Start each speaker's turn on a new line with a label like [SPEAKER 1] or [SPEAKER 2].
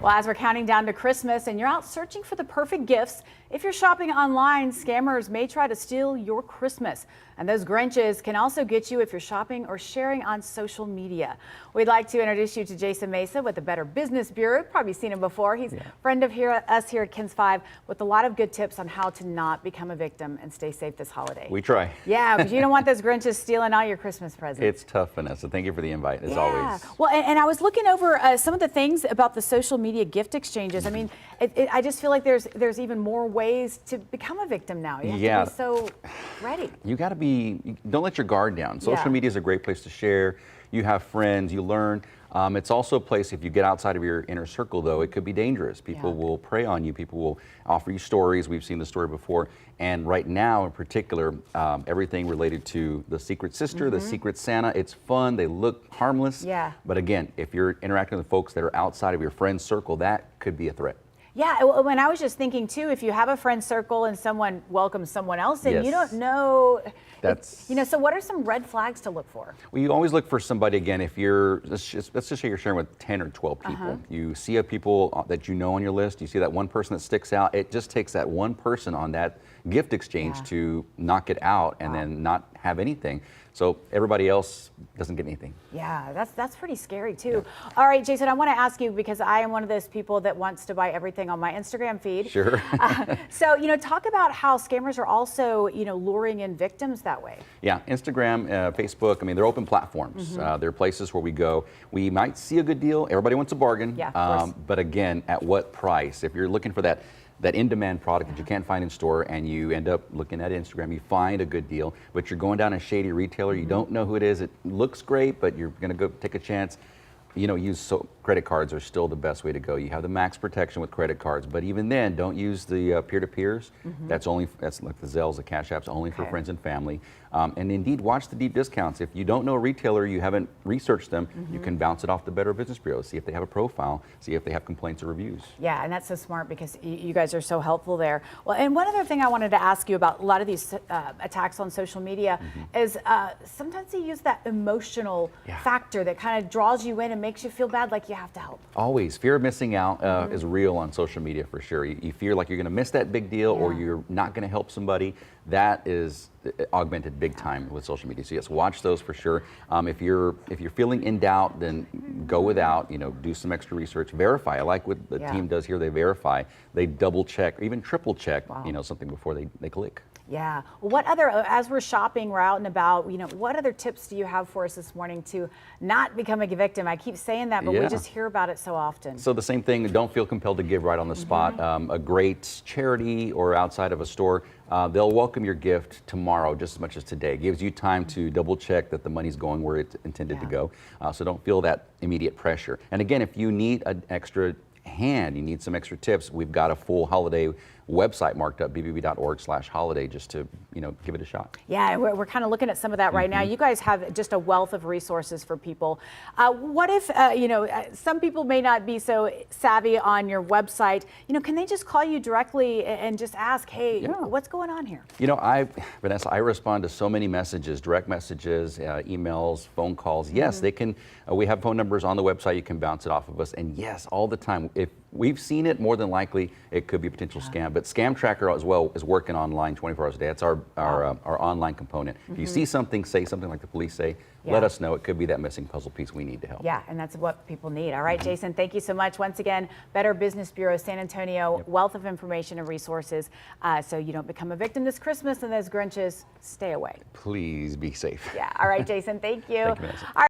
[SPEAKER 1] Well, as we're counting down to Christmas and you're out searching for the perfect gifts, if you're shopping online, scammers may try to steal your Christmas. And those Grinches can also get you if you're shopping or sharing on social media. We'd like to introduce you to Jason Mesa with the Better Business Bureau. You've probably seen him before. He's a friend of us here at KENS 5 with a lot of good tips on how to not become a victim and stay safe this holiday.
[SPEAKER 2] We try.
[SPEAKER 1] Yeah, because you don't want those Grinches stealing all your Christmas presents.
[SPEAKER 2] It's tough, Vanessa. Thank you for the invite, as always.
[SPEAKER 1] Well, and I was looking over some of the things about the social media gift exchanges. I mean, I just feel like there's even more ways to become a victim now. You have to be so ready.
[SPEAKER 2] You got to be, don't let your guard down. Social media is a great place to share. You have friends, you learn. It's also a place, if you get outside of your inner circle, though, it could be dangerous. People will prey on you. People will offer you stories. We've seen the story before. And right now, in particular, everything related to the Secret Sister, the Secret Santa, it's fun. They look harmless.
[SPEAKER 1] Yeah.
[SPEAKER 2] But again, if you're interacting with folks that are outside of your friend circle, that could be a threat.
[SPEAKER 1] Yeah, when I was just thinking too, if you have a friend circle and someone welcomes someone else in, you don't know.
[SPEAKER 2] That's,
[SPEAKER 1] so what are some red flags to look for?
[SPEAKER 2] Well, you always look for somebody, again, if you're, let's just say you're sharing with 10 or 12 people. You see a people that you know on your list, you see that one person that sticks out. It just takes that one person on that gift exchange to knock it out and then not have anything. So everybody else doesn't get anything.
[SPEAKER 1] Yeah, that's pretty scary too. All right, Jason, I want to ask you, because I am one of those people that wants to buy everything on my Instagram feed.
[SPEAKER 2] Sure.
[SPEAKER 1] So, talk about how scammers are also, luring in victims that way.
[SPEAKER 2] Yeah, Instagram, Facebook, I mean, they're open platforms. They're places where we go. We might see a good deal. Everybody wants a bargain.
[SPEAKER 1] Yeah, of course.
[SPEAKER 2] But again, at what price? If you're looking for that in-demand product that you can't find in store, and you end up looking at Instagram, you find a good deal, but you're going down a shady retailer, you don't know who it is, it looks great, but you're gonna go take a chance. Credit cards are still the best way to go. You have the max protection with credit cards, but even then, don't use the peer-to-peers. That's like the Zelles, the Cash Apps, only for friends and family. And indeed, watch the deep discounts. If you don't know a retailer, you haven't researched them, you can bounce it off the Better Business Bureau, see if they have a profile, see if they have complaints or reviews.
[SPEAKER 1] Yeah, and that's so smart because you guys are so helpful there. Well, and one other thing I wanted to ask you about a lot of these attacks on social media is sometimes they use that emotional factor that kind of draws you in and makes you feel bad, like you have to help.
[SPEAKER 2] Always. Fear of missing out is real on social media for sure. You fear like you're going to miss that big deal or you're not going to help somebody. That is augmented big time with social media. So yes, watch those for sure. If you're feeling in doubt, then go without. Do some extra research. Verify. I like what the team does here. They verify. They double check, or even triple check. Something before they click.
[SPEAKER 1] Yeah. Well, what other, as we're shopping, we're out and about, what other tips do you have for us this morning to not become a victim? I keep saying that, but we just hear about it so often.
[SPEAKER 2] So the same thing, don't feel compelled to give right on the spot. A great charity or outside of a store, they'll welcome your gift tomorrow just as much as today. It gives you time to double check that the money's going where it's intended to go. So don't feel that immediate pressure. And again, if you need an extra hand, you need some extra tips, we've got a full holiday website marked up, bbb.org/holiday, just to give it a shot.
[SPEAKER 1] Yeah, we're kind of looking at some of that right now. You guys have just a wealth of resources for people. What if some people may not be so savvy on your website? Can they just call you directly and just ask, hey, what's going on here?
[SPEAKER 2] Vanessa, I respond to so many messages, direct messages, emails, phone calls. Yes, they can. We have phone numbers on the website. You can bounce it off of us. And yes, all the time. If we've seen it, more than likely it could be a potential scam. But Scam Tracker as well is working online 24 hours a day. That's our online component. If you see something, say something like the police say, let us know. It could be that missing puzzle piece we need to help.
[SPEAKER 1] Yeah, and that's what people need. All right, Jason, thank you so much. Once again, Better Business Bureau, San Antonio, wealth of information and resources, so you don't become a victim this Christmas, and those Grinches, stay away.
[SPEAKER 2] Please be safe.
[SPEAKER 1] Yeah, all right, Jason, thank you.
[SPEAKER 2] Thank you, Vanessa.
[SPEAKER 1] All right.